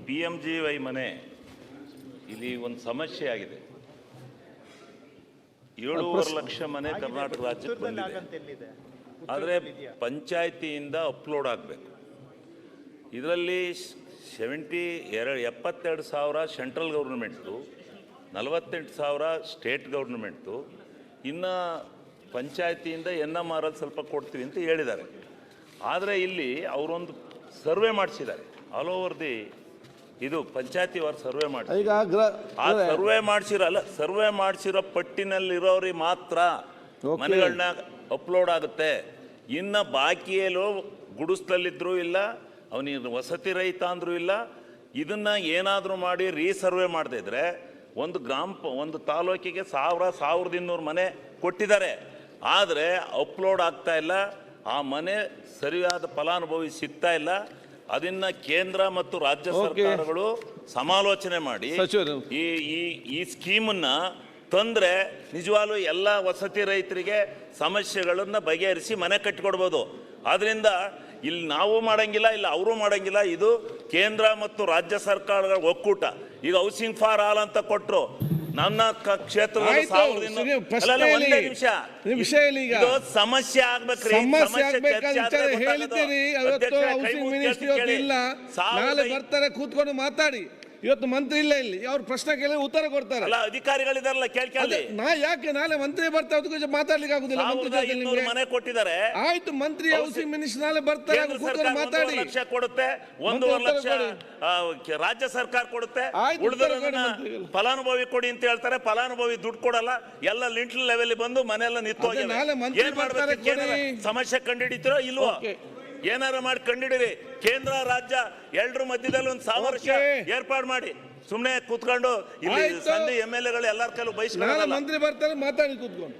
PMGY ಮನೆ ಇಲ್ಲಿ ಒಂದು ಸಮಸ್ಯೆ ಆಗಿದೆ. 7.5 ಲಕ್ಷ ಮನೆ ಕರ್ನಾಟಕ ರಾಜ್ಯಕ್ಕೆ ಬಂದಿದೆ. ಆದರೆ ಪಂಚಾಯತಿಯಿಂದ ಅಪ್ಲೋಡ್ ಆಗಬೇಕು. ಇದರಲ್ಲಿ 72,000 ಸೆಂಟ್ರಲ್ ಗೌರ್ಮೆಂಟ್ದು, 48,000 ಸ್ಟೇಟ್ ಗೌರ್ಮೆಂಟ್ದು, ಇನ್ನು ಪಂಚಾಯತಿಯಿಂದ NMR ಸ್ವಲ್ಪ ಕೊಡ್ತೀವಿ ಅಂತ ಹೇಳಿದ್ದಾರೆ. ಆದರೆ ಇಲ್ಲಿ ಅವರೊಂದು ಸರ್ವೆ ಮಾಡಿಸಿದ್ದಾರೆ, ಆಲ್ ಓವರ್ ದಿ ಇದು ಪಂಚಾಯತಿ ವಾರ್ ಸರ್ವೆ ಮಾಡಿ, ಆ ಸರ್ವೆ ಮಾಡಿಸಿರೋ ಪಟ್ಟಿನಲ್ಲಿರೋರಿಗೆ ಮಾತ್ರ ಮನೆಗಳನ್ನ ಅಪ್ಲೋಡ್ ಆಗುತ್ತೆ. ಇನ್ನು ಬಾಕಿಯಲ್ಲೂ ಗುಡಿಸ್ಲಲ್ಲಿದ್ರೂ ಇಲ್ಲ, ಅವನಿಗೆ ವಸತಿ ರಹಿತ ಅಂದ್ರೂ ಇಲ್ಲ. ಇದನ್ನು ಏನಾದರೂ ಮಾಡಿ ರೀಸರ್ವೆ ಮಾಡದೇ ಇದ್ರೆ ಒಂದು ತಾಲೂಕಿಗೆ 1,200 ಮನೆ ಕೊಟ್ಟಿದ್ದಾರೆ. ಆದರೆ ಅಪ್ಲೋಡ್ ಆಗ್ತಾ ಇಲ್ಲ, ಆ ಮನೆ ಸರಿಯಾದ ಫಲಾನುಭವಿ ಸಿಗ್ತಾ ಇಲ್ಲ. ಅದನ್ನ ಕೇಂದ್ರ ಮತ್ತು ರಾಜ್ಯ ಸರ್ಕಾರಗಳು ಸಮಾಲೋಚನೆ ಮಾಡಿ ಈ ಸ್ಕೀಮನ್ನ ತಂದ್ರೆ ನಿಜವಾಗ್ಲೂ ಎಲ್ಲ ವಸತಿ ರೈತರಿಗೆ ಸಮಸ್ಯೆಗಳನ್ನ ಬಗೆಹರಿಸಿ ಮನೆ ಕಟ್ಟಿಕೊಡ್ಬೋದು. ಆದ್ರಿಂದ ಇಲ್ಲಿ ನಾವು ಮಾಡಂಗಿಲ್ಲ, ಇಲ್ಲ ಅವರು ಮಾಡಂಗಿಲ್ಲ. ಇದು ಕೇಂದ್ರ ಮತ್ತು ರಾಜ್ಯ ಸರ್ಕಾರಗಳ ಒಕ್ಕೂಟ. ಈಗ ಹೌಸಿಂಗ್ ಫಾರ್ ಆಲ್ ಅಂತ ಕೊಟ್ಟರು. ನನ್ನ ಕ್ಷೇತ್ರದಲ್ಲಿ ಸಮಸ್ಯೆ ಆಗ್ಬೇಕ್ರಿ, ಬರ್ತಾರೆ ಕೂತ್ಕೊಂಡು ಮಾತಾಡಿ. ಇವತ್ತು ಮಂತ್ರಿ ಇಲ್ಲ, ಇಲ್ಲಿ ಅವ್ರ ಪ್ರಶ್ನೆ ಕೇಳಿ ಉತ್ತರ ಕೊಡ್ತಾರೆ. ಅಧಿಕಾರಿಗಳಿದಾರಲ್ಲ, ಕೇಳಿ. ಯಾಕೆ ನಾಳೆ ಮಂತ್ರಿ ಬರ್ತಾರೆ ಮಾತಾಡ್ಲಿಕ್ಕೆ ಆಗುದಿಲ್ಲ? ಮನೆ ಕೊಟ್ಟಿದ್ದಾರೆ, ಆಯ್ತು. ಮಂತ್ರಿ ಹೌಸಿಂಗ್ ಮಿನಿಸ್ಟರ್ ನಾಳೆ ಬರ್ತಾರೆ, ಕೂತ್ಕೊಂಡು ಮಾತಾಡಿ. 1 ಲಕ್ಷ ಕೊಡುತ್ತೆ, 1.5 ಲಕ್ಷ ರಾಜ್ಯ ಸರ್ಕಾರ ಕೊಡುತ್ತೆ, ಉಳಿದವರನ್ನ ಫಲಾನುಭವಿ ಕೊಡಿ ಅಂತ ಹೇಳ್ತಾರೆ. ಫಲಾನುಭವಿ ದುಡ್ಡು ಕೊಡಲ್ಲ, ಎಲ್ಲ ಲಿಂಟ್ಲ್ ಲೆವೆಲ್ ಬಂದು ಮನೆಯೆಲ್ಲ ನಿಂತು ಸಮಸ್ಯೆ ಕಂಡುಹಿಡಿತೀರೋ ಇಲ್ವೋ? ಏನಾರು ಮಾಡಿ ಕಂಡಿಡಿರಿ. ಕೇಂದ್ರ ರಾಜ್ಯ ಎರಡರ ಮಧ್ಯದಲ್ಲಿ ಒಂದು ಸಾಮರಸ್ಯ ಏರ್ಪಾಡು ಮಾಡಿ. ಸುಮ್ಮನೆ ಕೂತ್ಕೊಂಡು ಇಲ್ಲಿ ಸಂಧಿ MLA ಗಳು ಎಲ್ಲರ ಕೈಲೂ ಬಯಸ್ಕೊಂಡು ಮಂತ್ರಿ ಬರ್ತಾರೆ, ಮಾತಾಡಿ ಕೂತ್ಕೊಂಡು.